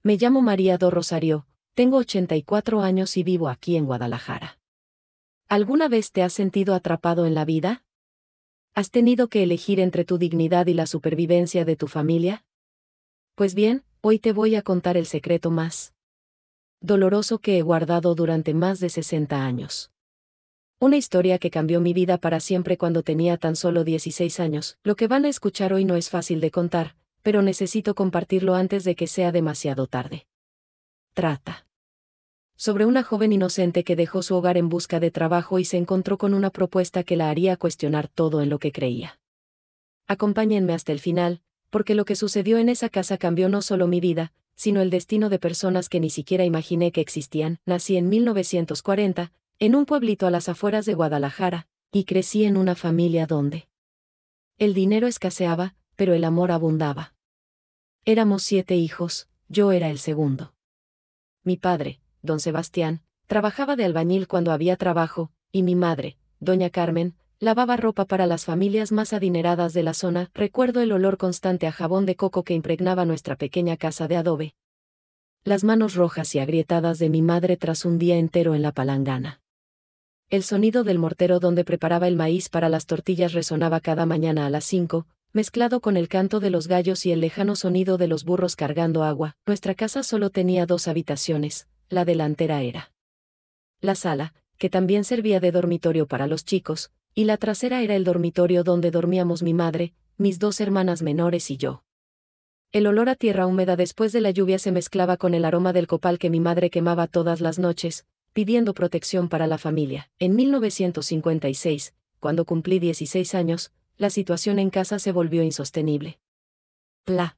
Me llamo María do Rosario, tengo 84 años y vivo aquí en Guadalajara. ¿Alguna vez te has sentido atrapado en la vida? ¿Has tenido que elegir entre tu dignidad y la supervivencia de tu familia? Pues bien, hoy te voy a contar el secreto más doloroso que he guardado durante más de 60 años. Una historia que cambió mi vida para siempre cuando tenía tan solo 16 años. Lo que van a escuchar hoy no es fácil de contar, pero necesito compartirlo antes de que sea demasiado tarde. Trata sobre una joven inocente que dejó su hogar en busca de trabajo y se encontró con una propuesta que la haría cuestionar todo en lo que creía. Acompáñenme hasta el final, porque lo que sucedió en esa casa cambió no solo mi vida, sino el destino de personas que ni siquiera imaginé que existían. Nací en 1940, en un pueblito a las afueras de Guadalajara, y crecí en una familia donde el dinero escaseaba, pero el amor abundaba. Éramos 7 hijos, yo era el segundo. Mi padre, don Sebastián, trabajaba de albañil cuando había trabajo, y mi madre, doña Carmen, lavaba ropa para las familias más adineradas de la zona. Recuerdo el olor constante a jabón de coco que impregnaba nuestra pequeña casa de adobe. Las manos rojas y agrietadas de mi madre tras un día entero en la palangana. El sonido del mortero donde preparaba el maíz para las tortillas resonaba cada mañana a las 5, mezclado con el canto de los gallos y el lejano sonido de los burros cargando agua. Nuestra casa solo tenía 2 habitaciones, la delantera era la sala, que también servía de dormitorio para los chicos, y la trasera era el dormitorio donde dormíamos mi madre, mis 2 hermanas menores y yo. El olor a tierra húmeda después de la lluvia se mezclaba con el aroma del copal que mi madre quemaba todas las noches, pidiendo protección para la familia. En 1956, cuando cumplí 16 años, la situación en casa se volvió insostenible. La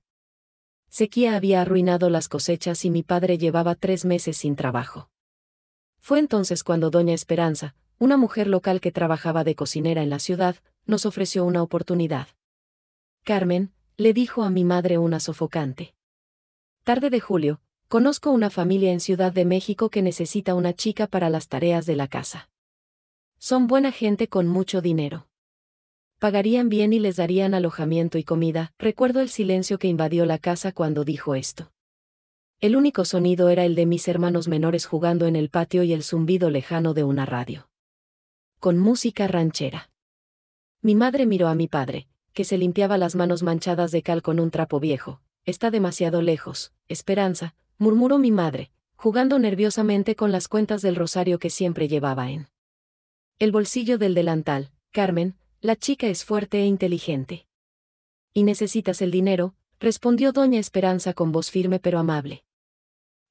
sequía había arruinado las cosechas y mi padre llevaba 3 meses sin trabajo. Fue entonces cuando doña Esperanza, una mujer local que trabajaba de cocinera en la ciudad, nos ofreció una oportunidad. Carmen, le dijo a mi madre una sofocante tarde de julio, conozco una familia en Ciudad de México que necesita una chica para las tareas de la casa. Son buena gente con mucho dinero. Pagarían bien y les darían alojamiento y comida. Recuerdo el silencio que invadió la casa cuando dijo esto. El único sonido era el de mis hermanos menores jugando en el patio y el zumbido lejano de una radio con música ranchera. Mi madre miró a mi padre, que se limpiaba las manos manchadas de cal con un trapo viejo. Está demasiado lejos, Esperanza, murmuró mi madre, jugando nerviosamente con las cuentas del rosario que siempre llevaba en el bolsillo del delantal. Carmen, la chica es fuerte e inteligente. ¿Y necesitas el dinero?, respondió doña Esperanza con voz firme pero amable.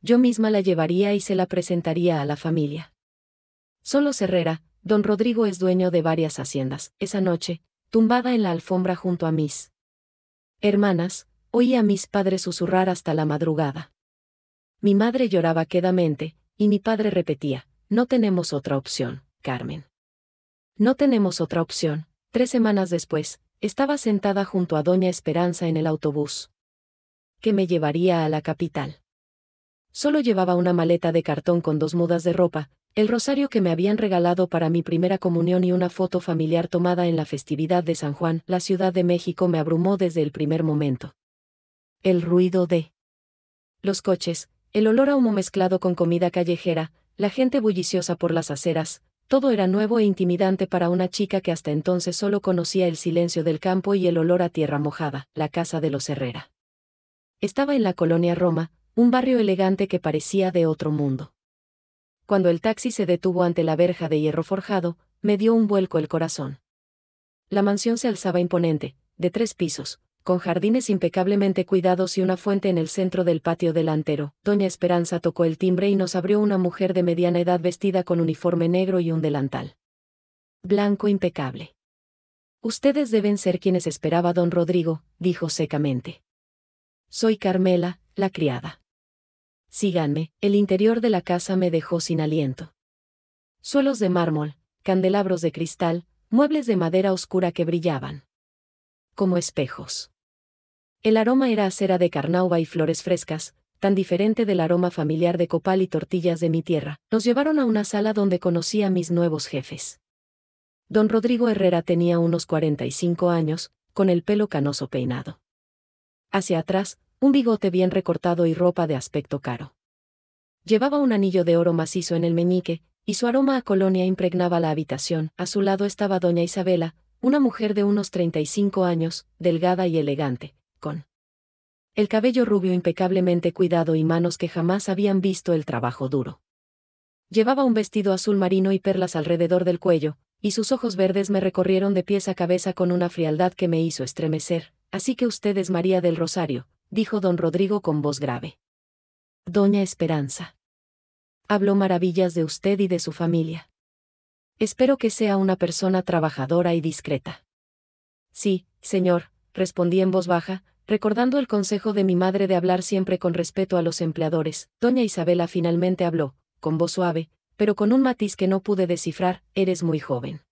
Yo misma la llevaría y se la presentaría a la familia. Solo Herrera, don Rodrigo es dueño de varias haciendas. Esa noche, tumbada en la alfombra junto a mis hermanas, oí a mis padres susurrar hasta la madrugada. Mi madre lloraba quedamente, y mi padre repetía, no tenemos otra opción, Carmen. No tenemos otra opción. 3 semanas después, estaba sentada junto a doña Esperanza en el autobús que me llevaría a la capital. Solo llevaba una maleta de cartón con 2 mudas de ropa, el rosario que me habían regalado para mi primera comunión y una foto familiar tomada en la festividad de San Juan. La Ciudad de México me abrumó desde el primer momento. El ruido de los coches, el olor a humo mezclado con comida callejera, la gente bulliciosa por las aceras, todo era nuevo e intimidante para una chica que hasta entonces solo conocía el silencio del campo y el olor a tierra mojada. La casa de los Herrera estaba en la colonia Roma, un barrio elegante que parecía de otro mundo. Cuando el taxi se detuvo ante la verja de hierro forjado, me dio un vuelco el corazón. La mansión se alzaba imponente, de 3 pisos, con jardines impecablemente cuidados y una fuente en el centro del patio delantero. Doña Esperanza tocó el timbre y nos abrió una mujer de mediana edad vestida con uniforme negro y un delantal blanco impecable. Ustedes deben ser quienes esperaba don Rodrigo, dijo secamente. Soy Carmela, la criada. Síganme. El interior de la casa me dejó sin aliento. Suelos de mármol, candelabros de cristal, muebles de madera oscura que brillaban como espejos. El aroma era a cera de carnauba y flores frescas, tan diferente del aroma familiar de copal y tortillas de mi tierra. Nos llevaron a una sala donde conocí a mis nuevos jefes. Don Rodrigo Herrera tenía unos 45 años, con el pelo canoso peinado hacia atrás, un bigote bien recortado y ropa de aspecto caro. Llevaba un anillo de oro macizo en el meñique, y su aroma a colonia impregnaba la habitación. A su lado estaba doña Isabela, una mujer de unos 35 años, delgada y elegante, con el cabello rubio impecablemente cuidado y manos que jamás habían visto el trabajo duro. Llevaba un vestido azul marino y perlas alrededor del cuello, y sus ojos verdes me recorrieron de pies a cabeza con una frialdad que me hizo estremecer. Así que usted es María del Rosario, dijo don Rodrigo con voz grave. Doña Esperanza. Habló maravillas de usted y de su familia. Espero que sea una persona trabajadora y discreta. Sí, señor, respondí en voz baja, recordando el consejo de mi madre de hablar siempre con respeto a los empleadores. Doña Isabela finalmente habló, con voz suave, pero con un matiz que no pude descifrar: eres muy joven.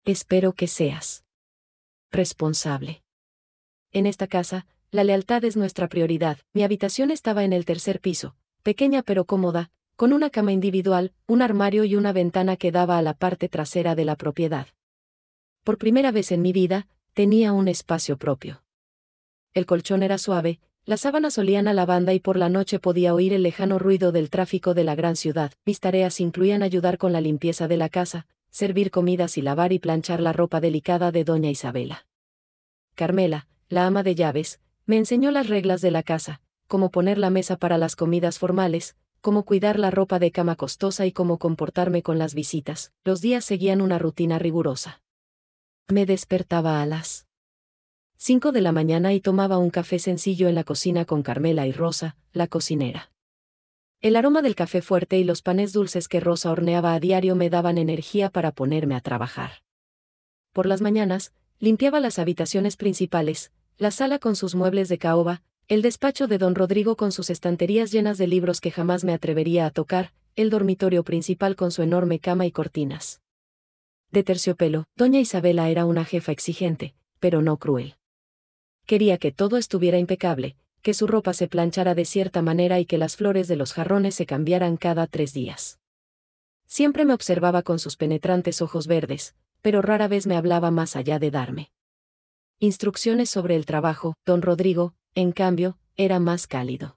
Espero que seas responsable. En esta casa, la lealtad es nuestra prioridad. Mi habitación estaba en el tercer piso, pequeña pero cómoda, con una cama individual, un armario y una ventana que daba a la parte trasera de la propiedad. Por primera vez en mi vida, tenía un espacio propio. El colchón era suave, las sábanas olían a lavanda y por la noche podía oír el lejano ruido del tráfico de la gran ciudad. Mis tareas incluían ayudar con la limpieza de la casa, servir comidas y lavar y planchar la ropa delicada de doña Isabela. Carmela, la ama de llaves, me enseñó las reglas de la casa, cómo poner la mesa para las comidas formales, cómo cuidar la ropa de cama costosa y cómo comportarme con las visitas. Los días seguían una rutina rigurosa. Me despertaba a las 5 de la mañana y tomaba un café sencillo en la cocina con Carmela y Rosa, la cocinera. El aroma del café fuerte y los panes dulces que Rosa horneaba a diario me daban energía para ponerme a trabajar. Por las mañanas, limpiaba las habitaciones principales, la sala con sus muebles de caoba, el despacho de don Rodrigo con sus estanterías llenas de libros que jamás me atrevería a tocar, el dormitorio principal con su enorme cama y cortinas de terciopelo. Doña Isabela era una jefa exigente, pero no cruel. Quería que todo estuviera impecable, que su ropa se planchara de cierta manera y que las flores de los jarrones se cambiaran cada 3 días. Siempre me observaba con sus penetrantes ojos verdes, pero rara vez me hablaba más allá de darme instrucciones sobre el trabajo. Don Rodrigo, en cambio, era más cálido.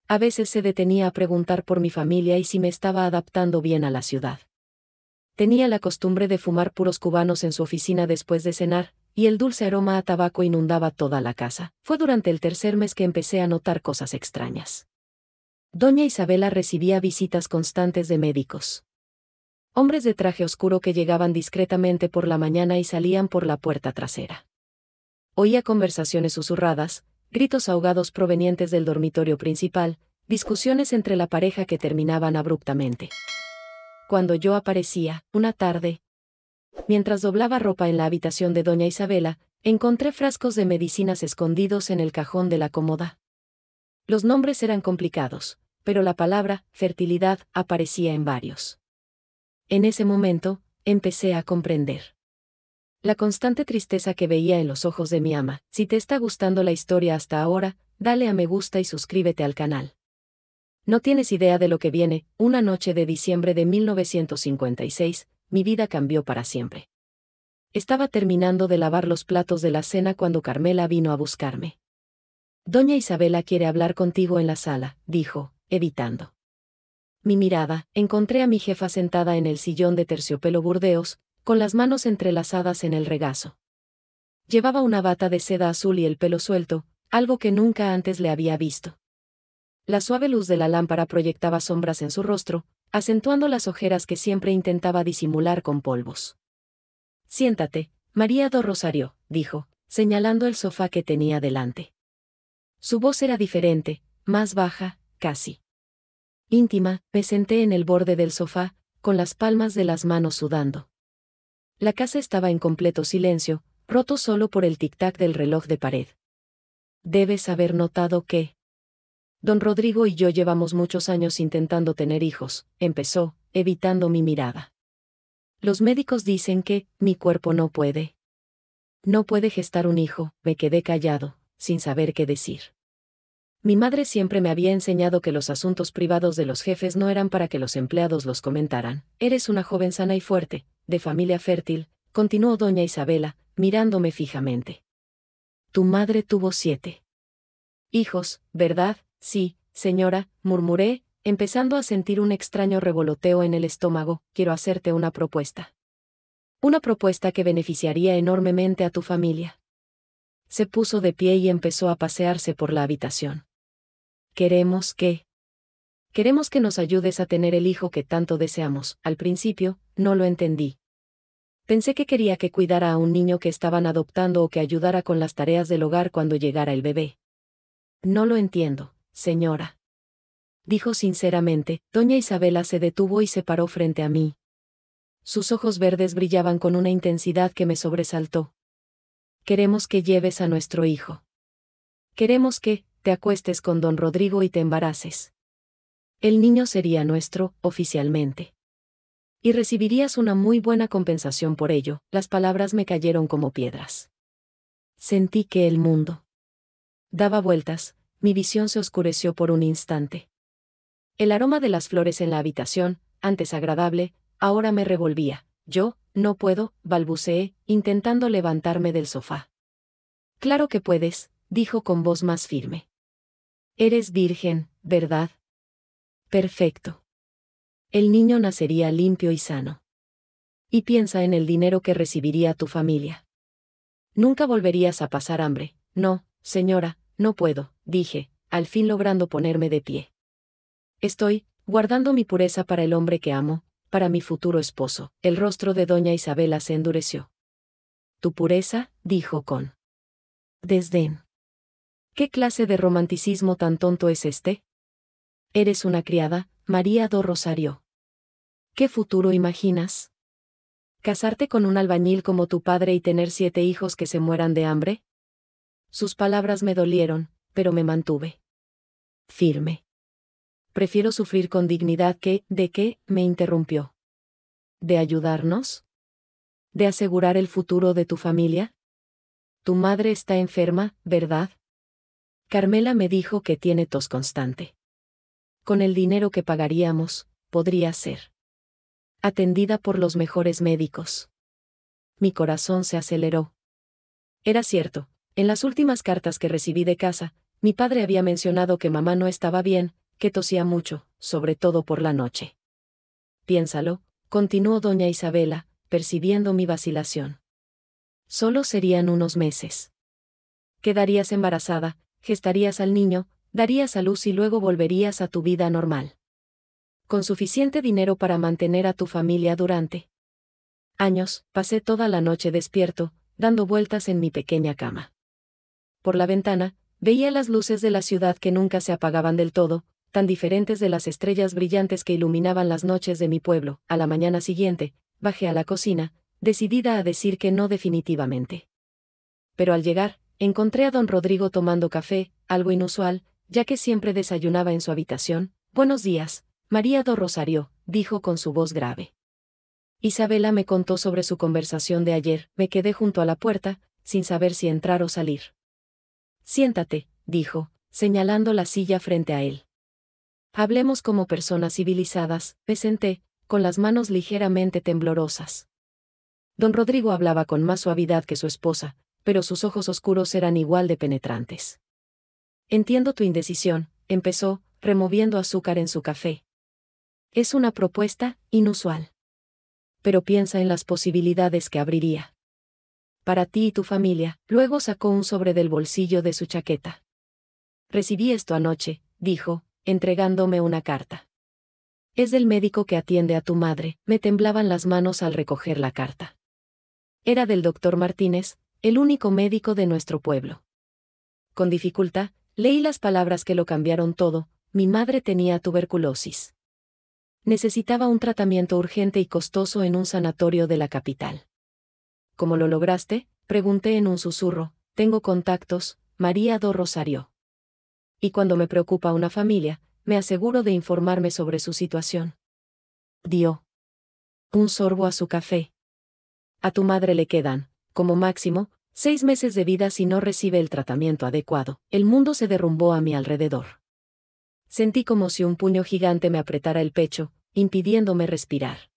A veces se detenía a preguntar por mi familia y si me estaba adaptando bien a la ciudad. Tenía la costumbre de fumar puros cubanos en su oficina después de cenar, y el dulce aroma a tabaco inundaba toda la casa. Fue durante el tercer mes que empecé a notar cosas extrañas. Doña Isabela recibía visitas constantes de médicos. Hombres de traje oscuro que llegaban discretamente por la mañana y salían por la puerta trasera. Oía conversaciones susurradas, gritos ahogados provenientes del dormitorio principal, discusiones entre la pareja que terminaban abruptamente. Cuando yo aparecía, una tarde, mientras doblaba ropa en la habitación de doña Isabela, encontré frascos de medicinas escondidos en el cajón de la cómoda. Los nombres eran complicados, pero la palabra fertilidad aparecía en varios. En ese momento, empecé a comprender la constante tristeza que veía en los ojos de mi ama. Si te está gustando la historia hasta ahora, dale a me gusta y suscríbete al canal. No tienes idea de lo que viene. Una noche de diciembre de 1956, mi vida cambió para siempre. Estaba terminando de lavar los platos de la cena cuando Carmela vino a buscarme. Doña Isabela quiere hablar contigo en la sala, dijo, evitando mi mirada. Encontré a mi jefa sentada en el sillón de terciopelo burdeos, con las manos entrelazadas en el regazo. Llevaba una bata de seda azul y el pelo suelto, algo que nunca antes le había visto. La suave luz de la lámpara proyectaba sombras en su rostro, acentuando las ojeras que siempre intentaba disimular con polvos. Siéntate, María do Rosario, dijo, señalando el sofá que tenía delante. Su voz era diferente, más baja, casi íntima. Me senté en el borde del sofá, con las palmas de las manos sudando. La casa estaba en completo silencio, roto solo por el tic-tac del reloj de pared. Debes haber notado que don Rodrigo y yo llevamos muchos años intentando tener hijos, empezó, evitando mi mirada. Los médicos dicen que mi cuerpo no puede gestar un hijo. Me quedé callado, sin saber qué decir. Mi madre siempre me había enseñado que los asuntos privados de los jefes no eran para que los empleados los comentaran. Eres una joven sana y fuerte, de familia fértil, continuó doña Isabela, mirándome fijamente. Tu madre tuvo 7 Hijos, ¿verdad? Sí, señora, murmuré, empezando a sentir un extraño revoloteo en el estómago. Quiero hacerte una propuesta. Una propuesta que beneficiaría enormemente a tu familia. Se puso de pie y empezó a pasearse por la habitación. Queremos que nos ayudes a tener el hijo que tanto deseamos. Al principio, no lo entendí. Pensé que quería que cuidara a un niño que estaban adoptando o que ayudara con las tareas del hogar cuando llegara el bebé. No lo entiendo, señora. Dijo sinceramente. Doña Isabela se detuvo y se paró frente a mí. Sus ojos verdes brillaban con una intensidad que me sobresaltó. Queremos que lleves a nuestro hijo. Queremos que te acuestes con don Rodrigo y te embaraces. El niño sería nuestro, oficialmente. Y recibirías una muy buena compensación por ello. Las palabras me cayeron como piedras. Sentí que el mundo daba vueltas, mi visión se oscureció por un instante. El aroma de las flores en la habitación, antes agradable, ahora me revolvía. Yo, no puedo, balbuceé, intentando levantarme del sofá. Claro que puedes, dijo con voz más firme. Eres virgen, ¿verdad? Perfecto. El niño nacería limpio y sano. Y piensa en el dinero que recibiría tu familia. Nunca volverías a pasar hambre. No, señora, no puedo, dije, al fin logrando ponerme de pie. Estoy guardando mi pureza para el hombre que amo, para mi futuro esposo. El rostro de doña Isabela se endureció. ¿Tu pureza? Dijo con desdén. ¿Qué clase de romanticismo tan tonto es este? Eres una criada, María do Rosario. ¿Qué futuro imaginas? ¿Casarte con un albañil como tu padre y tener 7 hijos que se mueran de hambre? Sus palabras me dolieron, pero me mantuve firme. Prefiero sufrir con dignidad que, ¿de qué? Me interrumpió. ¿De ayudarnos? ¿De asegurar el futuro de tu familia? Tu madre está enferma, ¿verdad? Carmela me dijo que tiene tos constante. Con el dinero que pagaríamos, podría ser atendida por los mejores médicos. Mi corazón se aceleró. Era cierto, en las últimas cartas que recibí de casa, mi padre había mencionado que mamá no estaba bien, que tosía mucho, sobre todo por la noche. Piénsalo, continuó doña Isabela, percibiendo mi vacilación. Solo serían unos meses. Quedarías embarazada, gestarías al niño, darías a luz y luego volverías a tu vida normal. Con suficiente dinero para mantener a tu familia durante años. Pasé toda la noche despierto, dando vueltas en mi pequeña cama. Por la ventana, veía las luces de la ciudad que nunca se apagaban del todo, tan diferentes de las estrellas brillantes que iluminaban las noches de mi pueblo. A la mañana siguiente, bajé a la cocina, decidida a decir que no definitivamente. Pero al llegar, encontré a don Rodrigo tomando café, algo inusual, ya que siempre desayunaba en su habitación. Buenos días, María do Rosario, dijo con su voz grave. Isabela me contó sobre su conversación de ayer. Me quedé junto a la puerta, sin saber si entrar o salir. Siéntate, dijo, señalando la silla frente a él. Hablemos como personas civilizadas. Me senté, con las manos ligeramente temblorosas. Don Rodrigo hablaba con más suavidad que su esposa, pero sus ojos oscuros eran igual de penetrantes. Entiendo tu indecisión, empezó, removiendo azúcar en su café. Es una propuesta inusual. Pero piensa en las posibilidades que abriría para ti y tu familia. Luego sacó un sobre del bolsillo de su chaqueta. Recibí esto anoche, dijo, entregándome una carta. Es del médico que atiende a tu madre. Me temblaban las manos al recoger la carta. Era del doctor Martínez, el único médico de nuestro pueblo. Con dificultad, leí las palabras que lo cambiaron todo. Mi madre tenía tuberculosis. Necesitaba un tratamiento urgente y costoso en un sanatorio de la capital. ¿Cómo lo lograste?, pregunté en un susurro. Tengo contactos, María do Rosario. Y cuando me preocupa una familia, me aseguro de informarme sobre su situación. Dio un sorbo a su café. A tu madre le quedan, como máximo, 6 meses de vida si no recibe el tratamiento adecuado. El mundo se derrumbó a mi alrededor. Sentí como si un puño gigante me apretara el pecho, impidiéndome respirar.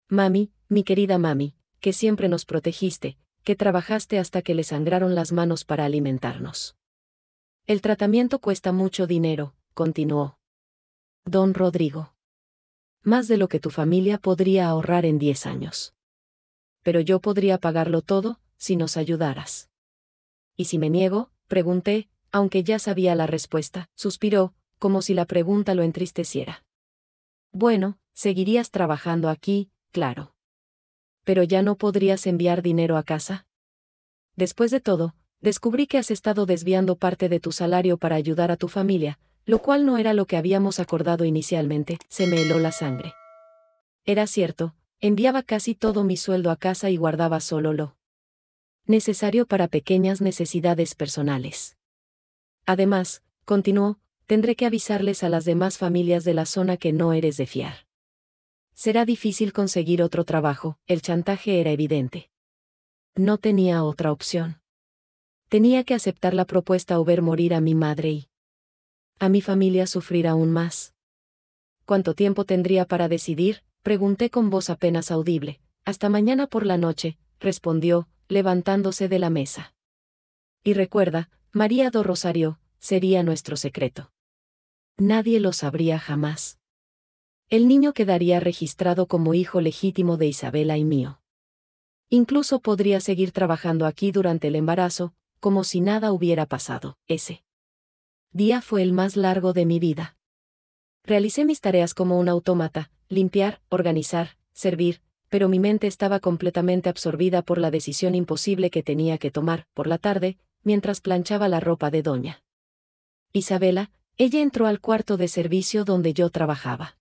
Mami, mi querida mami, que siempre nos protegiste, que trabajaste hasta que le sangraron las manos para alimentarnos. El tratamiento cuesta mucho dinero, continuó don Rodrigo. Más de lo que tu familia podría ahorrar en 10 años. Pero yo podría pagarlo todo, si nos ayudaras. ¿Y si me niego?, pregunté, aunque ya sabía la respuesta. Suspiró, como si la pregunta lo entristeciera. Bueno, seguirías trabajando aquí, claro. Pero ya no podrías enviar dinero a casa. Después de todo, descubrí que has estado desviando parte de tu salario para ayudar a tu familia, lo cual no era lo que habíamos acordado inicialmente. Se me heló la sangre. Era cierto, enviaba casi todo mi sueldo a casa y guardaba solo lo necesario para pequeñas necesidades personales. Además, continuó, tendré que avisarles a las demás familias de la zona que no eres de fiar. Será difícil conseguir otro trabajo, el chantaje era evidente. No tenía otra opción. Tenía que aceptar la propuesta o ver morir a mi madre y a mi familia sufrir aún más. ¿Cuánto tiempo tendría para decidir?, pregunté con voz apenas audible. Hasta mañana por la noche, respondió, levantándose de la mesa. Y recuerda, María do Rosario, sería nuestro secreto. Nadie lo sabría jamás. El niño quedaría registrado como hijo legítimo de Isabela y mío. Incluso podría seguir trabajando aquí durante el embarazo, como si nada hubiera pasado. Ese día fue el más largo de mi vida. Realicé mis tareas como un autómata, limpiar, organizar, servir, pero mi mente estaba completamente absorbida por la decisión imposible que tenía que tomar. Por la tarde, mientras planchaba la ropa de doña Isabela, ella entró al cuarto de servicio donde yo trabajaba.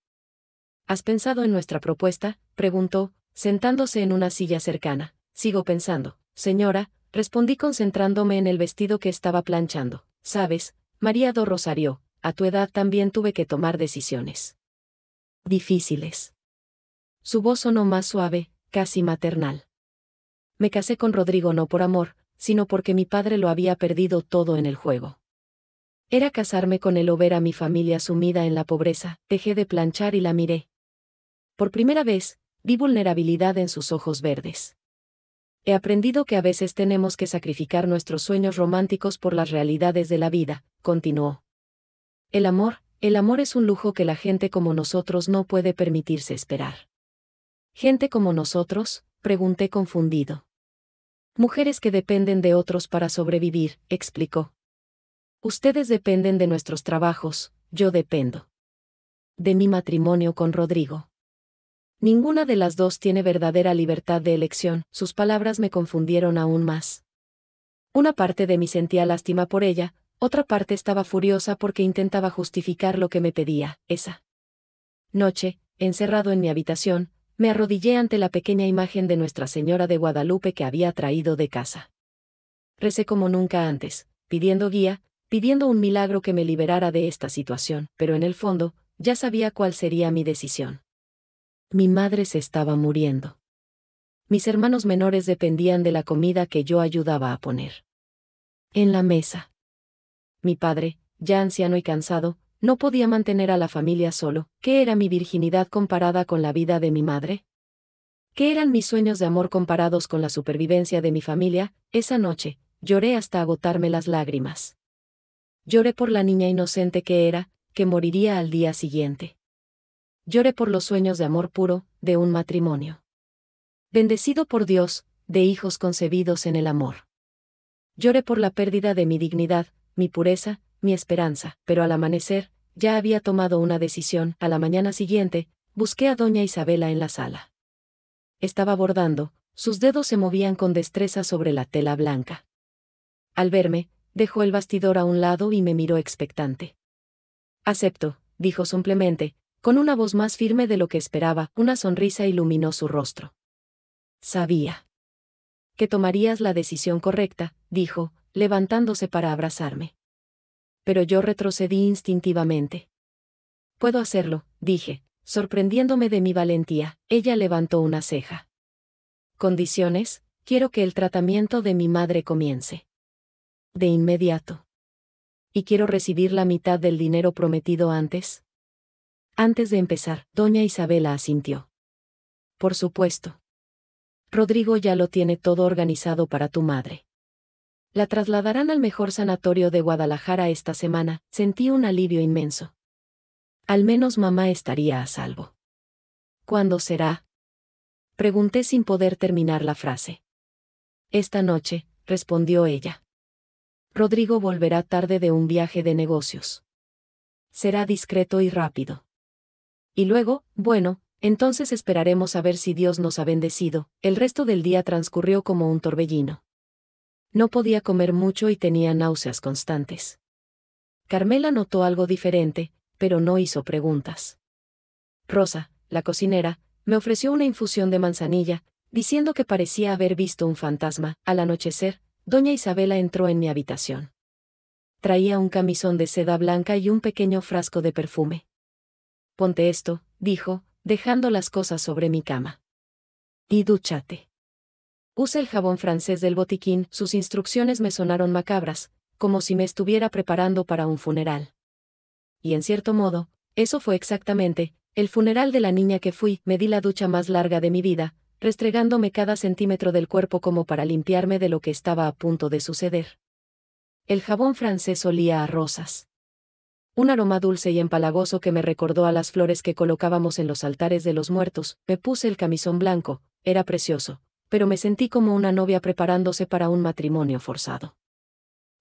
¿Has pensado en nuestra propuesta?, preguntó, sentándose en una silla cercana. Sigo pensando, señora, respondí concentrándome en el vestido que estaba planchando. Sabes, María do Rosario, a tu edad también tuve que tomar decisiones difíciles. Su voz sonó más suave, casi maternal. Me casé con Rodrigo no por amor, sino porque mi padre lo había perdido todo en el juego. Era casarme con él o ver a mi familia sumida en la pobreza. Dejé de planchar y la miré. Por primera vez, vi vulnerabilidad en sus ojos verdes. He aprendido que a veces tenemos que sacrificar nuestros sueños románticos por las realidades de la vida, continuó. El amor es un lujo que la gente como nosotros no puede permitirse esperar. ¿Gente como nosotros?, pregunté confundido. Mujeres que dependen de otros para sobrevivir, explicó. Ustedes dependen de nuestros trabajos, yo dependo de mi matrimonio con Rodrigo. Ninguna de las dos tiene verdadera libertad de elección. Sus palabras me confundieron aún más. Una parte de mí sentía lástima por ella, otra parte estaba furiosa porque intentaba justificar lo que me pedía. Esa noche, encerrado en mi habitación, me arrodillé ante la pequeña imagen de Nuestra Señora de Guadalupe que había traído de casa. Recé como nunca antes, pidiendo guía, pidiendo un milagro que me liberara de esta situación, pero en el fondo, ya sabía cuál sería mi decisión. Mi madre se estaba muriendo. Mis hermanos menores dependían de la comida que yo ayudaba a poner en la mesa. Mi padre, ya anciano y cansado, no podía mantener a la familia solo. ¿Qué era mi virginidad comparada con la vida de mi madre? ¿Qué eran mis sueños de amor comparados con la supervivencia de mi familia? Esa noche, lloré hasta agotarme las lágrimas. Lloré por la niña inocente que era, que moriría al día siguiente. Lloré por los sueños de amor puro, de un matrimonio bendecido por Dios, de hijos concebidos en el amor. Lloré por la pérdida de mi dignidad, mi pureza, mi esperanza, pero al amanecer, ya había tomado una decisión. A la mañana siguiente, busqué a doña Isabela en la sala. Estaba bordando, sus dedos se movían con destreza sobre la tela blanca. Al verme, dejó el bastidor a un lado y me miró expectante. Acepto, dijo simplemente, con una voz más firme de lo que esperaba. Una sonrisa iluminó su rostro. Sabía que tomarías la decisión correcta, dijo, levantándose para abrazarme. Pero yo retrocedí instintivamente. Puedo hacerlo, dije, sorprendiéndome de mi valentía. Ella levantó una ceja. ¿Condiciones? Quiero que el tratamiento de mi madre comience de inmediato. ¿Y quiero recibir la mitad del dinero prometido antes? Antes de empezar, doña Isabela asintió. Por supuesto. Rodrigo ya lo tiene todo organizado para tu madre. La trasladarán al mejor sanatorio de Guadalajara esta semana. Sentí un alivio inmenso. Al menos mamá estaría a salvo. ¿Cuándo será? Pregunté sin poder terminar la frase. Esta noche, respondió ella. Rodrigo volverá tarde de un viaje de negocios. Será discreto y rápido. Y luego, bueno, entonces esperaremos a ver si Dios nos ha bendecido. El resto del día transcurrió como un torbellino. No podía comer mucho y tenía náuseas constantes. Carmela notó algo diferente, pero no hizo preguntas. Rosa, la cocinera, me ofreció una infusión de manzanilla, diciendo que parecía haber visto un fantasma. Al anochecer, doña Isabela entró en mi habitación. Traía un camisón de seda blanca y un pequeño frasco de perfume. Ponte esto, dijo, dejando las cosas sobre mi cama. Y dúchate. Usa el jabón francés del botiquín. Sus instrucciones me sonaron macabras, como si me estuviera preparando para un funeral. Y en cierto modo, eso fue exactamente el funeral de la niña que fui. Me di la ducha más larga de mi vida, restregándome cada centímetro del cuerpo como para limpiarme de lo que estaba a punto de suceder. El jabón francés olía a rosas. Un aroma dulce y empalagoso que me recordó a las flores que colocábamos en los altares de los muertos. Me puse el camisón blanco, era precioso, pero me sentí como una novia preparándose para un matrimonio forzado.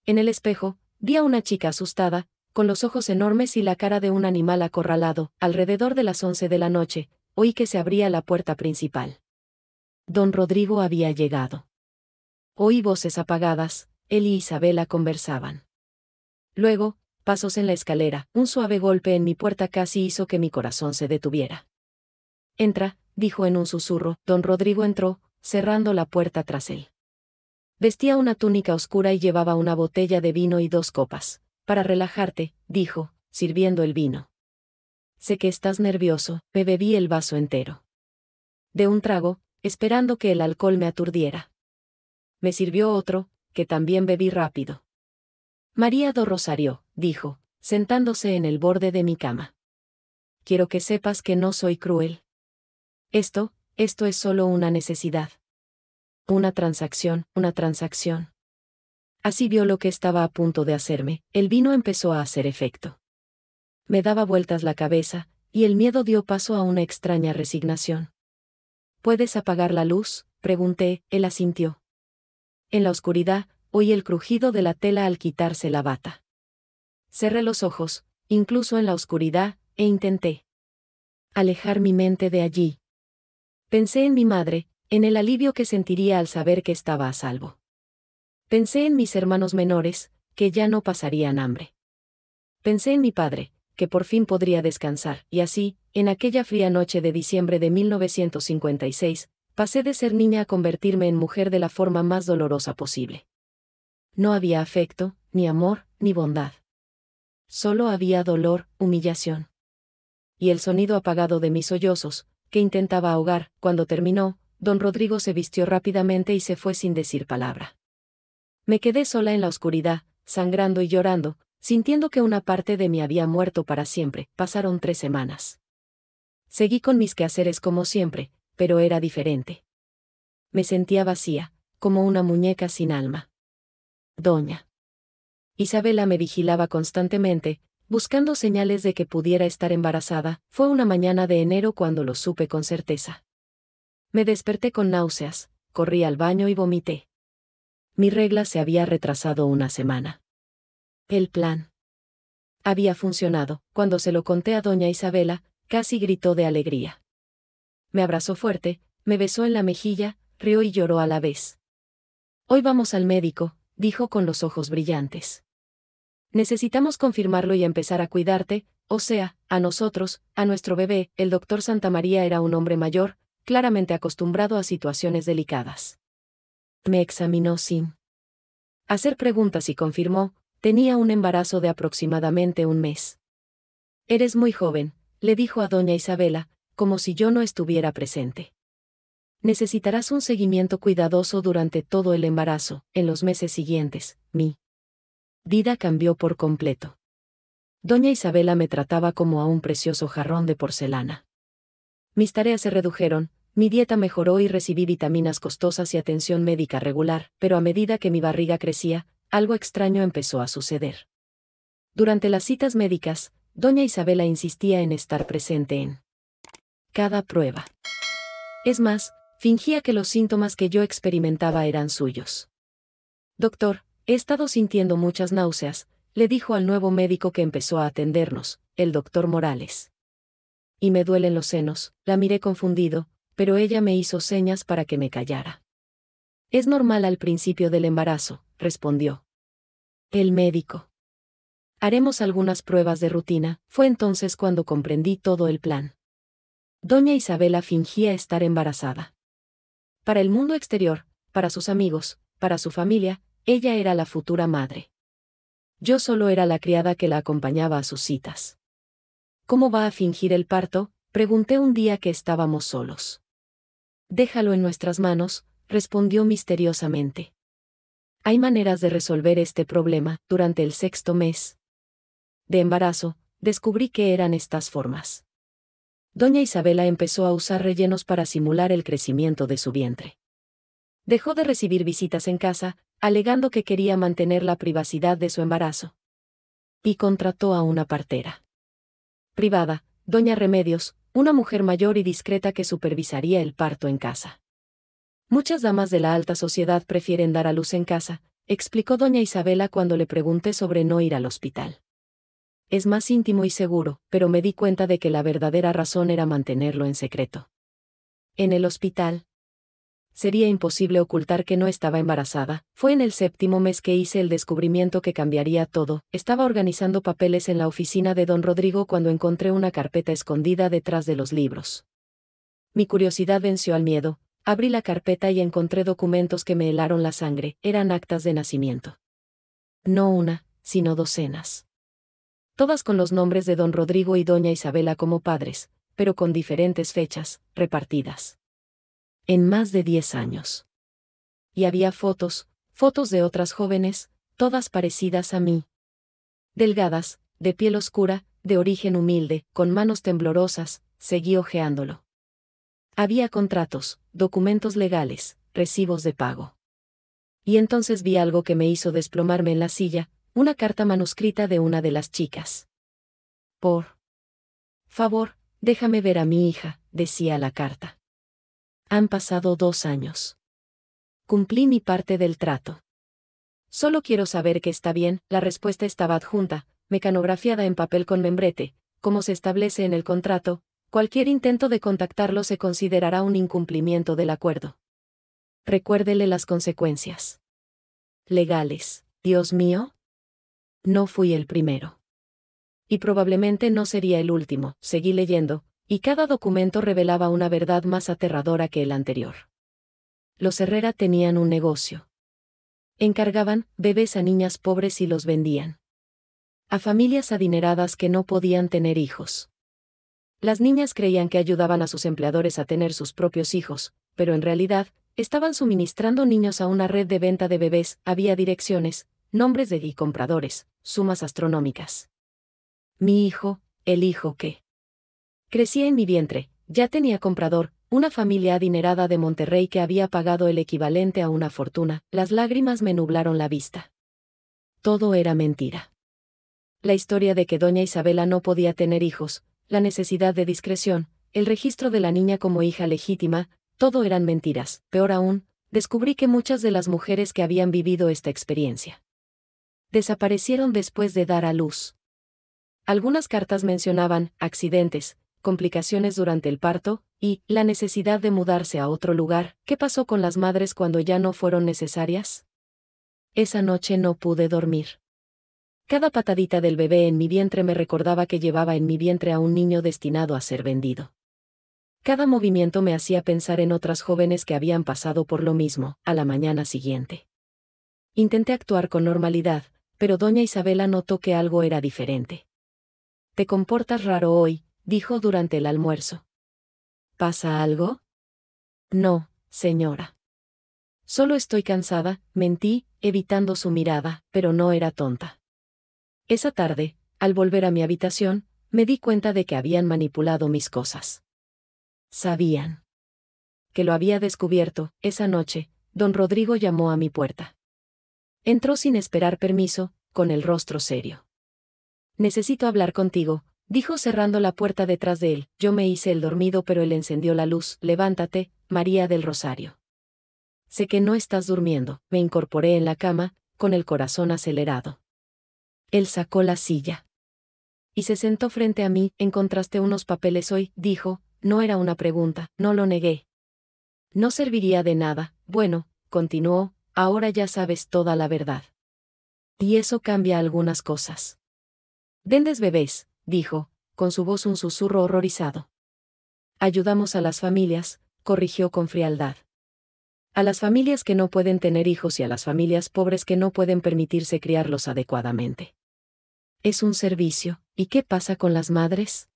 En el espejo, vi a una chica asustada, con los ojos enormes y la cara de un animal acorralado. Alrededor de las 11 de la noche, oí que se abría la puerta principal. Don Rodrigo había llegado. Oí voces apagadas, él y Isabela conversaban. Luego, pasos en la escalera, un suave golpe en mi puerta casi hizo que mi corazón se detuviera. Entra, dijo en un susurro. Don Rodrigo entró, cerrando la puerta tras él. Vestía una túnica oscura y llevaba una botella de vino y 2 copas. Para relajarte, dijo, sirviendo el vino. Sé que estás nervioso. Me bebí el vaso entero. De un trago, esperando que el alcohol me aturdiera. Me sirvió otro, que también bebí rápido. María do Rosario, dijo, sentándose en el borde de mi cama. Quiero que sepas que no soy cruel. Esto es solo una necesidad. Una transacción. Así vio lo que estaba a punto de hacerme. El vino empezó a hacer efecto. Me daba vueltas la cabeza, y el miedo dio paso a una extraña resignación. ¿Puedes apagar la luz?, pregunté. Él asintió. En la oscuridad, oí el crujido de la tela al quitarse la bata. Cerré los ojos, incluso en la oscuridad, e intenté alejar mi mente de allí. Pensé en mi madre, en el alivio que sentiría al saber que estaba a salvo. Pensé en mis hermanos menores, que ya no pasarían hambre. Pensé en mi padre, que por fin podría descansar, y así, en aquella fría noche de diciembre de 1956, pasé de ser niña a convertirme en mujer de la forma más dolorosa posible. No había afecto, ni amor, ni bondad. Solo había dolor, humillación. Y el sonido apagado de mis sollozos, que intentaba ahogar. Cuando terminó, don Rodrigo se vistió rápidamente y se fue sin decir palabra. Me quedé sola en la oscuridad, sangrando y llorando, sintiendo que una parte de mí había muerto para siempre. Pasaron 3 semanas. Seguí con mis quehaceres como siempre, pero era diferente. Me sentía vacía, como una muñeca sin alma. Doña Isabela me vigilaba constantemente, buscando señales de que pudiera estar embarazada. Fue una mañana de enero cuando lo supe con certeza. Me desperté con náuseas, corrí al baño y vomité. Mi regla se había retrasado una semana. El plan había funcionado. Cuando se lo conté a doña Isabela, casi gritó de alegría. Me abrazó fuerte, me besó en la mejilla, rió y lloró a la vez. Hoy vamos al médico, dijo con los ojos brillantes. Necesitamos confirmarlo y empezar a cuidarte, o sea, a nosotros, a nuestro bebé. El doctor Santamaría era un hombre mayor, claramente acostumbrado a situaciones delicadas. Me examinó sin hacer preguntas y confirmó, tenía un embarazo de aproximadamente 1 mes. Eres muy joven, le dijo a doña Isabela, como si yo no estuviera presente. Necesitarás un seguimiento cuidadoso durante todo el embarazo. En los meses siguientes, mi vida cambió por completo. Doña Isabela me trataba como a un precioso jarrón de porcelana. Mis tareas se redujeron, Mi dieta mejoró y recibí vitaminas costosas y atención médica regular, pero a medida que mi barriga crecía, algo extraño empezó a suceder. Durante las citas médicas, doña Isabela insistía en estar presente en cada prueba. Es más, fingía que los síntomas que yo experimentaba eran suyos. Doctor, he estado sintiendo muchas náuseas, le dijo al nuevo médico que empezó a atendernos, el doctor Morales. Y me duelen los senos, la miré confundido, pero ella me hizo señas para que me callara. Es normal al principio del embarazo, respondió el médico. Haremos algunas pruebas de rutina, fue entonces cuando comprendí todo el plan. Doña Isabela fingía estar embarazada. Para el mundo exterior, para sus amigos, para su familia, ella era la futura madre. Yo solo era la criada que la acompañaba a sus citas. ¿Cómo va a fingir el parto?, pregunté un día que estábamos solos. Déjalo en nuestras manos, respondió misteriosamente. Hay maneras de resolver este problema. Durante el 6º mes de embarazo, descubrí que eran estas formas. Doña Isabela empezó a usar rellenos para simular el crecimiento de su vientre. Dejó de recibir visitas en casa, alegando que quería mantener la privacidad de su embarazo. Y contrató a una partera privada, doña Remedios, una mujer mayor y discreta que supervisaría el parto en casa. Muchas damas de la alta sociedad prefieren dar a luz en casa, explicó doña Isabela cuando le pregunté sobre no ir al hospital. Es más íntimo y seguro, pero me di cuenta de que la verdadera razón era mantenerlo en secreto. En el hospital sería imposible ocultar que no estaba embarazada. Fue en el 7º mes que hice el descubrimiento que cambiaría todo. Estaba organizando papeles en la oficina de don Rodrigo cuando encontré una carpeta escondida detrás de los libros. Mi curiosidad venció al miedo, abrí la carpeta y encontré documentos que me helaron la sangre. Eran actas de nacimiento. No una, sino docenas. Todas con los nombres de don Rodrigo y doña Isabela como padres, pero con diferentes fechas, repartidas en más de 10 años. Y había fotos de otras jóvenes, todas parecidas a mí. Delgadas, de piel oscura, de origen humilde, con manos temblorosas, seguí hojeándolo. Había contratos, documentos legales, recibos de pago. Y entonces vi algo que me hizo desplomarme en la silla, una carta manuscrita de una de las chicas. Por favor, déjame ver a mi hija, decía la carta. Han pasado 2 años. Cumplí mi parte del trato. Solo quiero saber que está bien. La respuesta estaba adjunta, mecanografiada en papel con membrete, como se establece en el contrato. Cualquier intento de contactarlo se considerará un incumplimiento del acuerdo. Recuérdele las consecuencias legales. Dios mío. No fui el primero. Y probablemente no sería el último. Seguí leyendo, y cada documento revelaba una verdad más aterradora que el anterior. Los Herrera tenían un negocio. Encargaban bebés a niñas pobres y los vendían a familias adineradas que no podían tener hijos. Las niñas creían que ayudaban a sus empleadores a tener sus propios hijos, pero en realidad, estaban suministrando niños a una red de venta de bebés. Había direcciones, nombres de compradores, sumas astronómicas. Mi hijo, el hijo que crecía en mi vientre, ya tenía comprador, una familia adinerada de Monterrey que había pagado el equivalente a una fortuna. Las lágrimas me nublaron la vista. Todo era mentira. La historia de que doña Isabela no podía tener hijos, la necesidad de discreción, el registro de la niña como hija legítima, todo eran mentiras. Peor aún, descubrí que muchas de las mujeres que habían vivido esta experiencia desaparecieron después de dar a luz. Algunas cartas mencionaban accidentes, complicaciones durante el parto, y la necesidad de mudarse a otro lugar. ¿Qué pasó con las madres cuando ya no fueron necesarias? Esa noche no pude dormir. Cada patadita del bebé en mi vientre me recordaba que llevaba en mi vientre a un niño destinado a ser vendido. Cada movimiento me hacía pensar en otras jóvenes que habían pasado por lo mismo. A la mañana siguiente intenté actuar con normalidad, pero doña Isabela notó que algo era diferente. «Te comportas raro hoy», dijo durante el almuerzo. ¿Pasa algo? No, señora. Solo estoy cansada, mentí, evitando su mirada, pero no era tonta. Esa tarde, al volver a mi habitación, me di cuenta de que habían manipulado mis cosas. Sabían que lo había descubierto. Esa noche, don Rodrigo llamó a mi puerta. Entró sin esperar permiso, con el rostro serio. Necesito hablar contigo, dijo cerrando la puerta detrás de él. Yo me hice el dormido, pero él encendió la luz. Levántate, María del Rosario. Sé que no estás durmiendo. Me incorporé en la cama, con el corazón acelerado. Él sacó la silla y se sentó frente a mí. ¿Encontraste unos papeles hoy?, dijo. No era una pregunta, no lo negué. No serviría de nada. Bueno, continuó, ahora ya sabes toda la verdad. Y eso cambia algunas cosas. Dendes bebés, dijo, con su voz un susurro horrorizado. Ayudamos a las familias, corrigió con frialdad. A las familias que no pueden tener hijos y a las familias pobres que no pueden permitirse criarlos adecuadamente. Es un servicio. ¿Y qué pasa con las madres?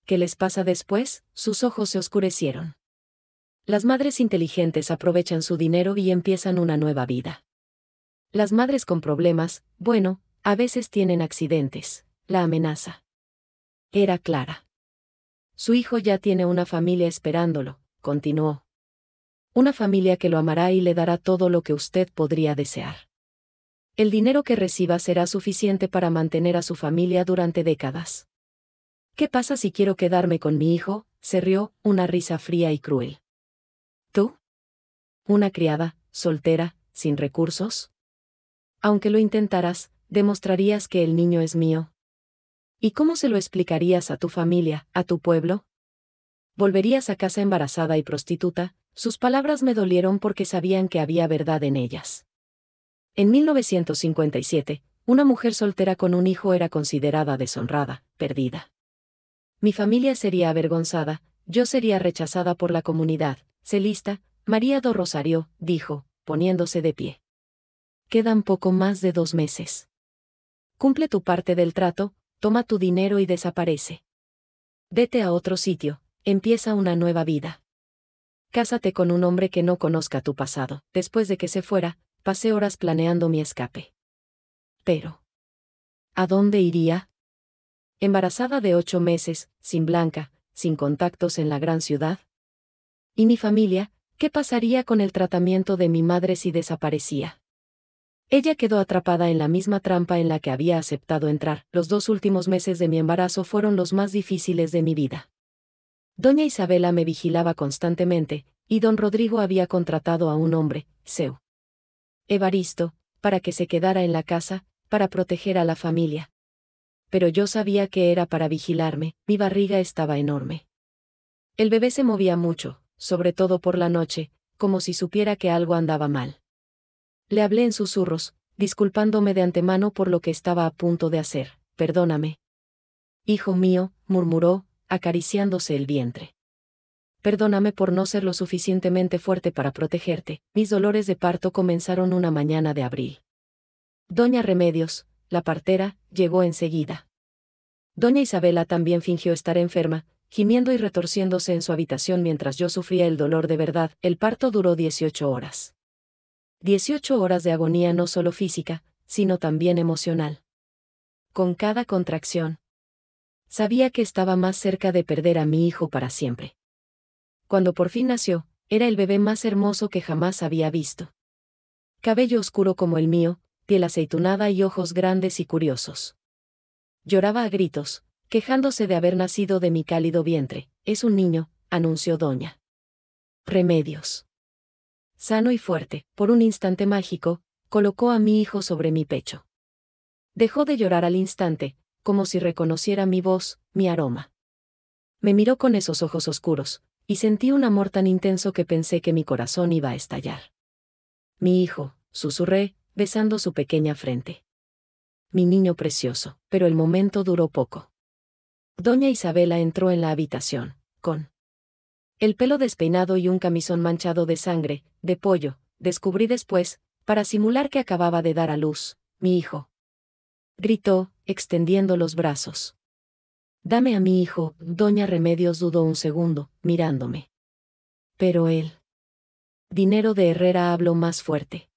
¿Qué les pasa después? Sus ojos se oscurecieron. Las madres inteligentes aprovechan su dinero y empiezan una nueva vida. Las madres con problemas, bueno, a veces tienen accidentes. La amenaza era clara. Su hijo ya tiene una familia esperándolo, continuó. Una familia que lo amará y le dará todo lo que usted podría desear. El dinero que reciba será suficiente para mantener a su familia durante décadas. ¿Qué pasa si quiero quedarme con mi hijo? Se rió, una risa fría y cruel. ¿Tú? ¿Una criada, soltera, sin recursos? Aunque lo intentaras, demostrarías que el niño es mío. ¿Y cómo se lo explicarías a tu familia, a tu pueblo? Volverías a casa embarazada y prostituta. Sus palabras me dolieron porque sabían que había verdad en ellas. En 1957, una mujer soltera con un hijo era considerada deshonrada, perdida. Mi familia sería avergonzada, yo sería rechazada por la comunidad. Celista, María do Rosario, dijo, poniéndose de pie. Quedan poco más de 2 meses. Cumple tu parte del trato, toma tu dinero y desaparece. Vete a otro sitio, empieza una nueva vida. Cásate con un hombre que no conozca tu pasado. Después de que se fuera, pasé horas planeando mi escape. Pero, ¿a dónde iría? Embarazada de 8 meses, sin Blanca, sin contactos en la gran ciudad. ¿Y mi familia? ¿Qué pasaría con el tratamiento de mi madre si desaparecía? Ella quedó atrapada en la misma trampa en la que había aceptado entrar. Los 2 últimos meses de mi embarazo fueron los más difíciles de mi vida. Doña Isabela me vigilaba constantemente, y don Rodrigo había contratado a un hombre, seu Evaristo, para que se quedara en la casa, para proteger a la familia. Pero yo sabía que era para vigilarme. Mi barriga estaba enorme. El bebé se movía mucho, sobre todo por la noche, como si supiera que algo andaba mal. Le hablé en susurros, disculpándome de antemano por lo que estaba a punto de hacer. Perdóname. Hijo mío, murmuró, acariciándose el vientre. Perdóname por no ser lo suficientemente fuerte para protegerte. Mis dolores de parto comenzaron una mañana de abril. Doña Remedios, la partera, llegó enseguida. Doña Isabela también fingió estar enferma, gimiendo y retorciéndose en su habitación mientras yo sufría el dolor de verdad. El parto duró 18 horas. 18 horas de agonía no solo física, sino también emocional. Con cada contracción, sabía que estaba más cerca de perder a mi hijo para siempre. Cuando por fin nació, era el bebé más hermoso que jamás había visto. Cabello oscuro como el mío, piel aceitunada y ojos grandes y curiosos. Lloraba a gritos, quejándose de haber nacido de mi cálido vientre. Es un niño, anunció doña Remedios. Sano y fuerte, por un instante mágico, colocó a mi hijo sobre mi pecho. Dejó de llorar al instante, como si reconociera mi voz, mi aroma. Me miró con esos ojos oscuros, y sentí un amor tan intenso que pensé que mi corazón iba a estallar. Mi hijo, susurré, besando su pequeña frente. Mi niño precioso, pero el momento duró poco. Doña Isabela entró en la habitación, con el pelo despeinado y un camisón manchado de sangre, de pollo. Descubrí después, para simular que acababa de dar a luz, mi hijo. Gritó, extendiendo los brazos. Dame a mi hijo. Doña Remedios dudó un segundo, mirándome. Pero él. Dinero de Herrera habló más fuerte.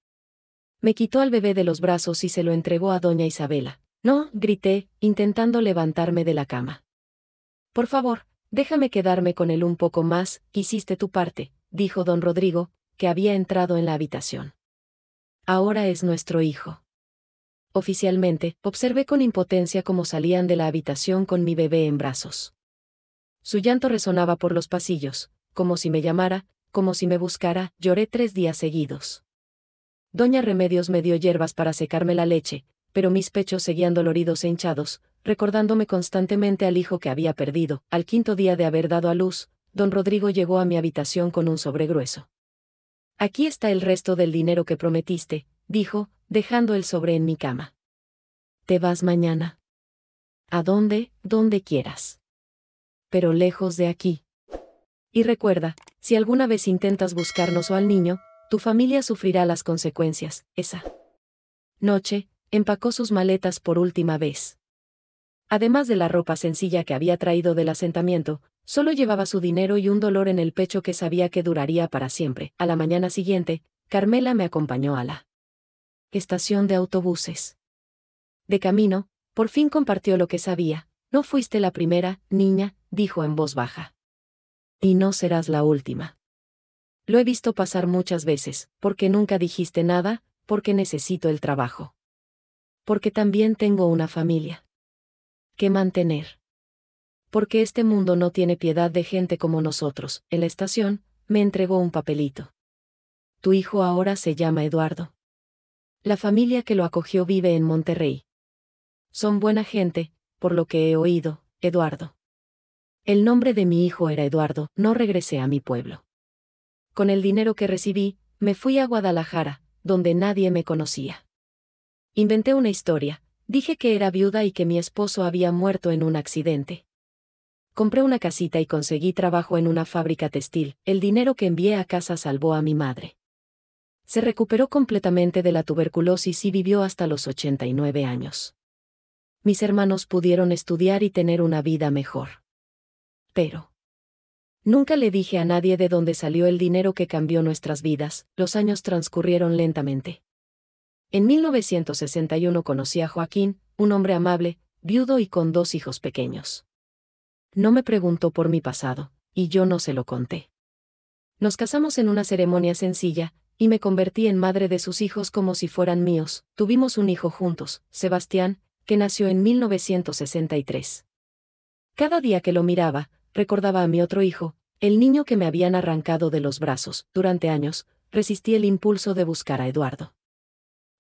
Me quitó al bebé de los brazos y se lo entregó a doña Isabela. No, grité, intentando levantarme de la cama. Por favor, déjame quedarme con él un poco más. Hiciste tu parte, dijo don Rodrigo, que había entrado en la habitación. Ahora es nuestro hijo. Oficialmente, observé con impotencia cómo salían de la habitación con mi bebé en brazos. Su llanto resonaba por los pasillos, como si me llamara, como si me buscara. Lloré 3 días seguidos. Doña Remedios me dio hierbas para secarme la leche, pero mis pechos seguían doloridos e hinchados, recordándome constantemente al hijo que había perdido. Al 5.º día de haber dado a luz, don Rodrigo llegó a mi habitación con un sobre grueso. Aquí está el resto del dinero que prometiste, dijo, dejando el sobre en mi cama. Te vas mañana. ¿A dónde? Donde quieras. Pero lejos de aquí. Y recuerda, si alguna vez intentas buscarnos o al niño, tu familia sufrirá las consecuencias. Esa noche, empacó sus maletas por última vez. Además de la ropa sencilla que había traído del asentamiento, solo llevaba su dinero y un dolor en el pecho que sabía que duraría para siempre. A la mañana siguiente, Carmela me acompañó a la estación de autobuses. De camino, por fin compartió lo que sabía. No fuiste la primera, niña, dijo en voz baja. Y no serás la última. Lo he visto pasar muchas veces, porque nunca dijiste nada, porque necesito el trabajo. Porque también tengo una familia que mantener. Porque este mundo no tiene piedad de gente como nosotros. En la estación, me entregó un papelito. Tu hijo ahora se llama Eduardo. La familia que lo acogió vive en Monterrey. Son buena gente, por lo que he oído, Eduardo. El nombre de mi hijo era Eduardo. No regresé a mi pueblo. Con el dinero que recibí, me fui a Guadalajara, donde nadie me conocía. Inventé una historia, dije que era viuda y que mi esposo había muerto en un accidente. Compré una casita y conseguí trabajo en una fábrica textil. El dinero que envié a casa salvó a mi madre. Se recuperó completamente de la tuberculosis y vivió hasta los 89 años. Mis hermanos pudieron estudiar y tener una vida mejor. Pero nunca le dije a nadie de dónde salió el dinero que cambió nuestras vidas. Los años transcurrieron lentamente. En 1961 conocí a Joaquín, un hombre amable, viudo y con 2 hijos pequeños. No me preguntó por mi pasado, y yo no se lo conté. Nos casamos en una ceremonia sencilla, y me convertí en madre de sus hijos como si fueran míos. Tuvimos un hijo juntos, Sebastián, que nació en 1963. Cada día que lo miraba, recordaba a mi otro hijo, el niño que me habían arrancado de los brazos. Durante años, resistí el impulso de buscar a Eduardo.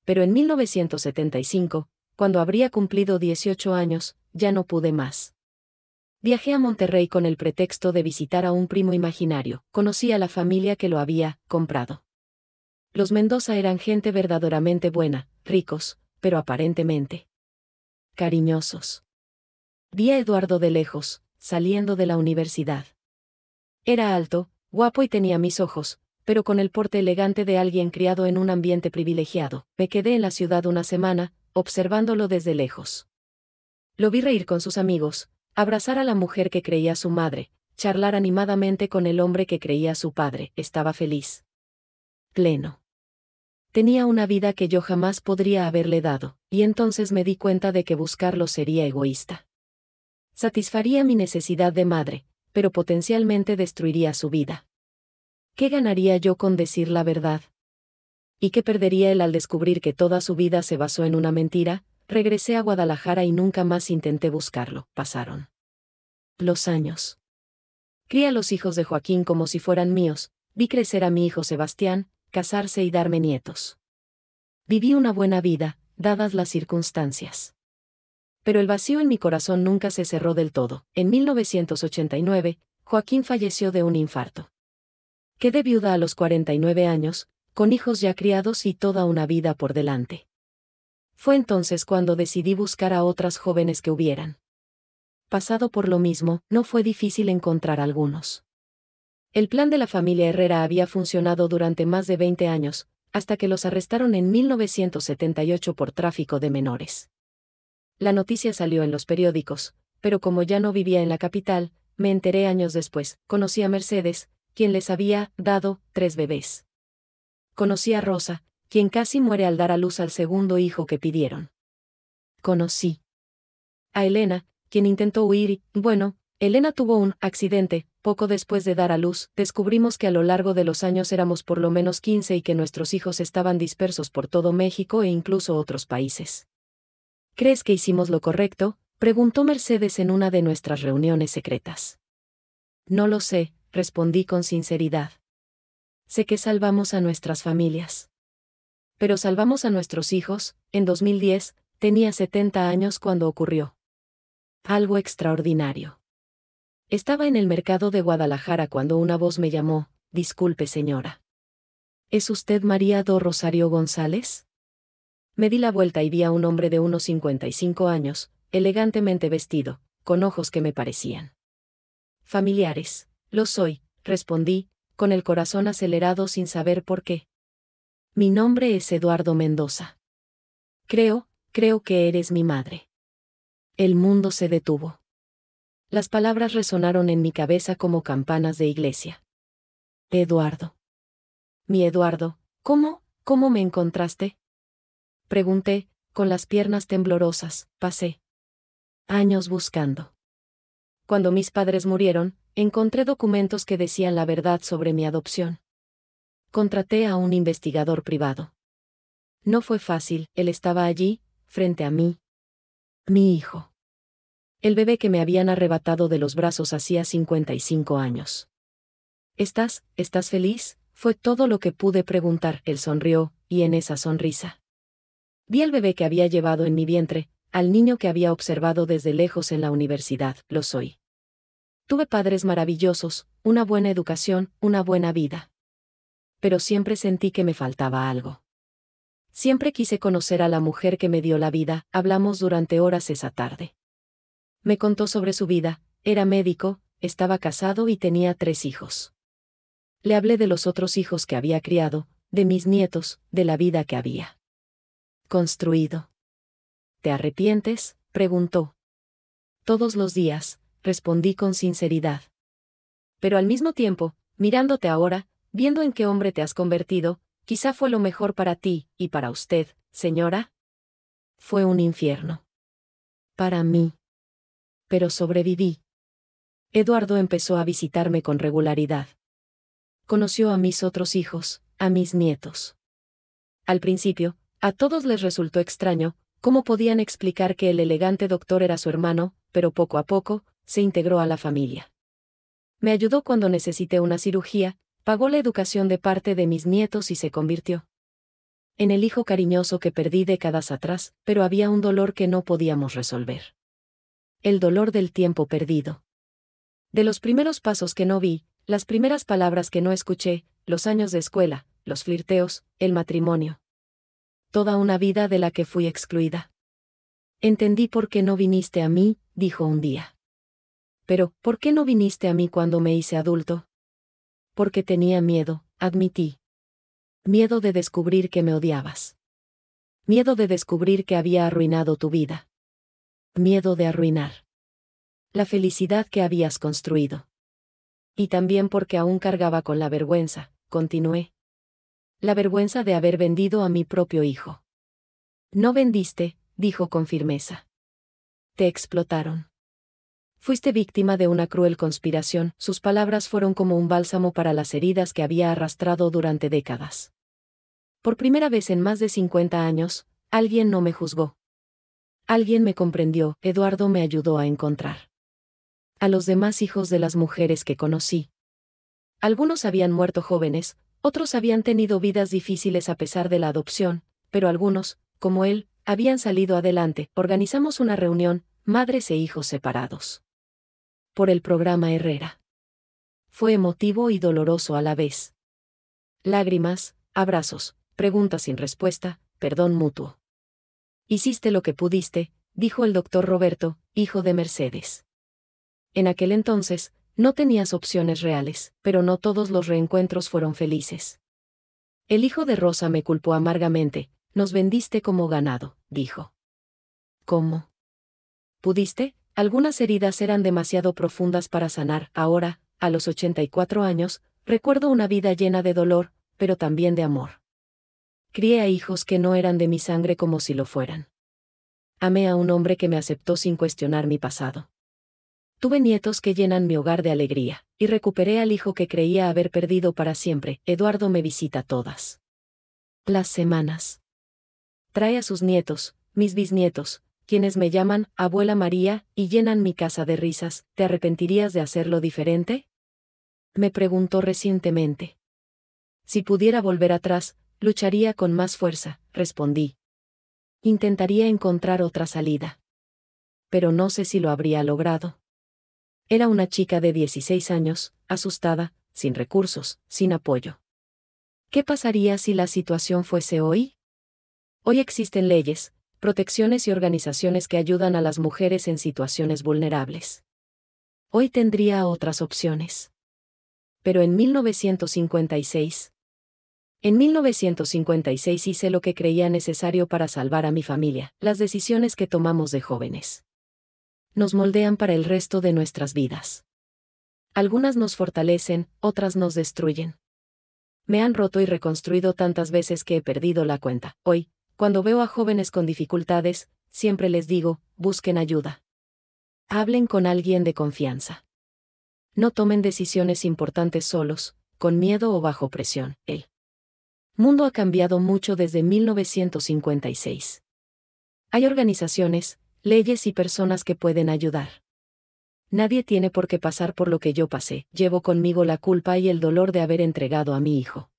Pero en 1975, cuando habría cumplido 18 años, ya no pude más. Viajé a Monterrey con el pretexto de visitar a un primo imaginario. Conocí a la familia que lo había comprado. Los Mendoza eran gente verdaderamente buena, ricos, pero aparentemente cariñosos. Vi a Eduardo de lejos, saliendo de la universidad. Era alto, guapo y tenía mis ojos, pero con el porte elegante de alguien criado en un ambiente privilegiado. Me quedé en la ciudad una semana, observándolo desde lejos. Lo vi reír con sus amigos, abrazar a la mujer que creía su madre, charlar animadamente con el hombre que creía su padre. Estaba feliz. Pleno. Tenía una vida que yo jamás podría haberle dado, y entonces me di cuenta de que buscarlo sería egoísta. Satisfaría mi necesidad de madre, pero potencialmente destruiría su vida. ¿Qué ganaría yo con decir la verdad? ¿Y qué perdería él al descubrir que toda su vida se basó en una mentira? Regresé a Guadalajara y nunca más intenté buscarlo. Pasaron los años. Crié a los hijos de Joaquín como si fueran míos, vi crecer a mi hijo Sebastián, casarse y darme nietos. Viví una buena vida, dadas las circunstancias. Pero el vacío en mi corazón nunca se cerró del todo. En 1989, Joaquín falleció de un infarto. Quedé viuda a los 49 años, con hijos ya criados y toda una vida por delante. Fue entonces cuando decidí buscar a otras jóvenes que hubieran pasado por lo mismo. No fue difícil encontrar algunos. El plan de la familia Herrera había funcionado durante más de 20 años, hasta que los arrestaron en 1978 por tráfico de menores. La noticia salió en los periódicos, pero como ya no vivía en la capital, me enteré años después. Conocí a Mercedes, quien les había dado 3 bebés. Conocí a Rosa, quien casi muere al dar a luz al segundo hijo que pidieron. Conocí a Elena, quien intentó huir y, bueno, Elena tuvo un accidente, poco después de dar a luz, descubrimos que a lo largo de los años éramos por lo menos 15 y que nuestros hijos estaban dispersos por todo México e incluso otros países. ¿Crees que hicimos lo correcto?, preguntó Mercedes en una de nuestras reuniones secretas. No lo sé, respondí con sinceridad. Sé que salvamos a nuestras familias. Pero salvamos a nuestros hijos. En 2010, tenía 70 años cuando ocurrió algo extraordinario. Estaba en el mercado de Guadalajara cuando una voz me llamó: disculpe, señora. ¿Es usted María do Rosario González? Me di la vuelta y vi a un hombre de unos 55 años, elegantemente vestido, con ojos que me parecían familiares. Lo soy, respondí, con el corazón acelerado sin saber por qué. Mi nombre es Eduardo Mendoza. Creo que eres mi madre. El mundo se detuvo. Las palabras resonaron en mi cabeza como campanas de iglesia. Eduardo. Mi Eduardo, ¿cómo me encontraste? Pregunté, con las piernas temblorosas. Pasé años buscando. Cuando mis padres murieron, encontré documentos que decían la verdad sobre mi adopción. Contraté a un investigador privado. No fue fácil, él estaba allí, frente a mí. Mi hijo. El bebé que me habían arrebatado de los brazos hacía 55 años. ¿Estás feliz?, fue todo lo que pude preguntar. Él sonrió, y en esa sonrisa vi al bebé que había llevado en mi vientre, al niño que había observado desde lejos en la universidad. Lo soy. Tuve padres maravillosos, una buena educación, una buena vida. Pero siempre sentí que me faltaba algo. Siempre quise conocer a la mujer que me dio la vida. Hablamos durante horas esa tarde. Me contó sobre su vida, era médico, estaba casado y tenía 3 hijos. Le hablé de los otros hijos que había criado, de mis nietos, de la vida que había construido. ¿Te arrepientes?, preguntó. Todos los días, respondí con sinceridad. Pero al mismo tiempo, mirándote ahora, viendo en qué hombre te has convertido, quizá fue lo mejor para ti, y para usted, señora. Fue un infierno. Para mí. Pero sobreviví. Eduardo empezó a visitarme con regularidad. Conoció a mis otros hijos, a mis nietos. Al principio, a todos les resultó extraño cómo podían explicar que el elegante doctor era su hermano, pero poco a poco, se integró a la familia. Me ayudó cuando necesité una cirugía, pagó la educación de parte de mis nietos y se convirtió en el hijo cariñoso que perdí décadas atrás, pero había un dolor que no podíamos resolver. El dolor del tiempo perdido. De los primeros pasos que no vi, las primeras palabras que no escuché, los años de escuela, los flirteos, el matrimonio. Toda una vida de la que fui excluida. Entendí por qué no viniste a mí, dijo un día. Pero, ¿por qué no viniste a mí cuando me hice adulto? Porque tenía miedo, admití. Miedo de descubrir que me odiabas. Miedo de descubrir que había arruinado tu vida. Miedo de arruinar la felicidad que habías construido. Y también porque aún cargaba con la vergüenza, continué. La vergüenza de haber vendido a mi propio hijo. No vendiste, dijo con firmeza. Te explotaron. Fuiste víctima de una cruel conspiración. Sus palabras fueron como un bálsamo para las heridas que había arrastrado durante décadas. Por primera vez en más de 50 años, alguien no me juzgó. Alguien me comprendió. Eduardo me ayudó a encontrar a los demás hijos de las mujeres que conocí. Algunos habían muerto jóvenes, otros habían tenido vidas difíciles a pesar de la adopción, pero algunos, como él, habían salido adelante. Organizamos una reunión, madres e hijos separados. Por el programa Herrera. Fue emotivo y doloroso a la vez. Lágrimas, abrazos, preguntas sin respuesta, perdón mutuo. Hiciste lo que pudiste, dijo el doctor Roberto, hijo de Mercedes. En aquel entonces, no tenías opciones reales, pero no todos los reencuentros fueron felices. El hijo de Rosa me culpó amargamente. Nos vendiste como ganado, dijo. ¿Cómo? ¿Pudiste? Algunas heridas eran demasiado profundas para sanar. Ahora, a los 84 años, recuerdo una vida llena de dolor, pero también de amor. Crié a hijos que no eran de mi sangre como si lo fueran. Amé a un hombre que me aceptó sin cuestionar mi pasado. Tuve nietos que llenan mi hogar de alegría, y recuperé al hijo que creía haber perdido para siempre. Eduardo me visita todas las semanas. Trae a sus nietos, mis bisnietos, quienes me llaman Abuela María, y llenan mi casa de risas. ¿Te arrepentirías de hacerlo diferente? Me preguntó recientemente. Si pudiera volver atrás, lucharía con más fuerza, respondí. Intentaría encontrar otra salida. Pero no sé si lo habría logrado. Era una chica de 16 años, asustada, sin recursos, sin apoyo. ¿Qué pasaría si la situación fuese hoy? Hoy existen leyes, protecciones y organizaciones que ayudan a las mujeres en situaciones vulnerables. Hoy tendría otras opciones. Pero en 1956. En 1956 hice lo que creía necesario para salvar a mi familia. Las decisiones que tomamos de jóvenes nos moldean para el resto de nuestras vidas. Algunas nos fortalecen, otras nos destruyen. Me han roto y reconstruido tantas veces que he perdido la cuenta. Hoy, cuando veo a jóvenes con dificultades, siempre les digo, busquen ayuda. Hablen con alguien de confianza. No tomen decisiones importantes solos, con miedo o bajo presión. El mundo ha cambiado mucho desde 1956. Hay organizaciones, leyes y personas que pueden ayudar. Nadie tiene por qué pasar por lo que yo pasé. Llevo conmigo la culpa y el dolor de haber entregado a mi hijo.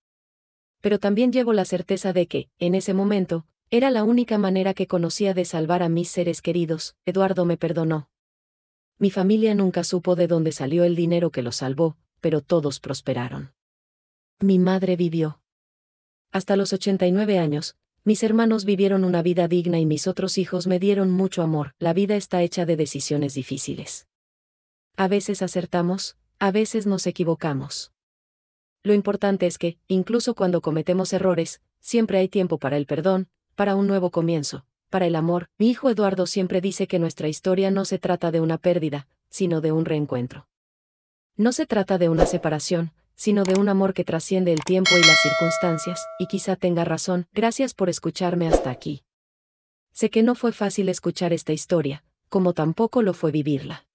Pero también llevo la certeza de que, en ese momento, era la única manera que conocía de salvar a mis seres queridos. Eduardo me perdonó. Mi familia nunca supo de dónde salió el dinero que lo salvó, pero todos prosperaron. Mi madre vivió. Hasta los 89 años, mis hermanos vivieron una vida digna y mis otros hijos me dieron mucho amor. La vida está hecha de decisiones difíciles. A veces acertamos, a veces nos equivocamos. Lo importante es que, incluso cuando cometemos errores, siempre hay tiempo para el perdón, para un nuevo comienzo, para el amor. Mi hijo Eduardo siempre dice que nuestra historia no se trata de una pérdida, sino de un reencuentro. No se trata de una separación, sino de un amor que trasciende el tiempo y las circunstancias, y quizá tenga razón. Gracias por escucharme hasta aquí. Sé que no fue fácil escuchar esta historia, como tampoco lo fue vivirla.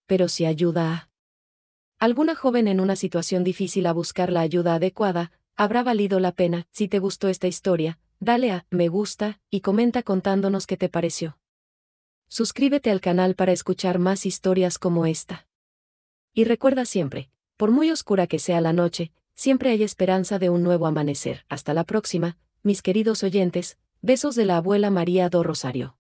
Pero si ayuda a alguna joven en una situación difícil a buscar la ayuda adecuada, habrá valido la pena. Si te gustó esta historia, dale a me gusta y comenta contándonos qué te pareció. Suscríbete al canal para escuchar más historias como esta. Y recuerda siempre, por muy oscura que sea la noche, siempre hay esperanza de un nuevo amanecer. Hasta la próxima, mis queridos oyentes, besos de la abuela María do Rosario.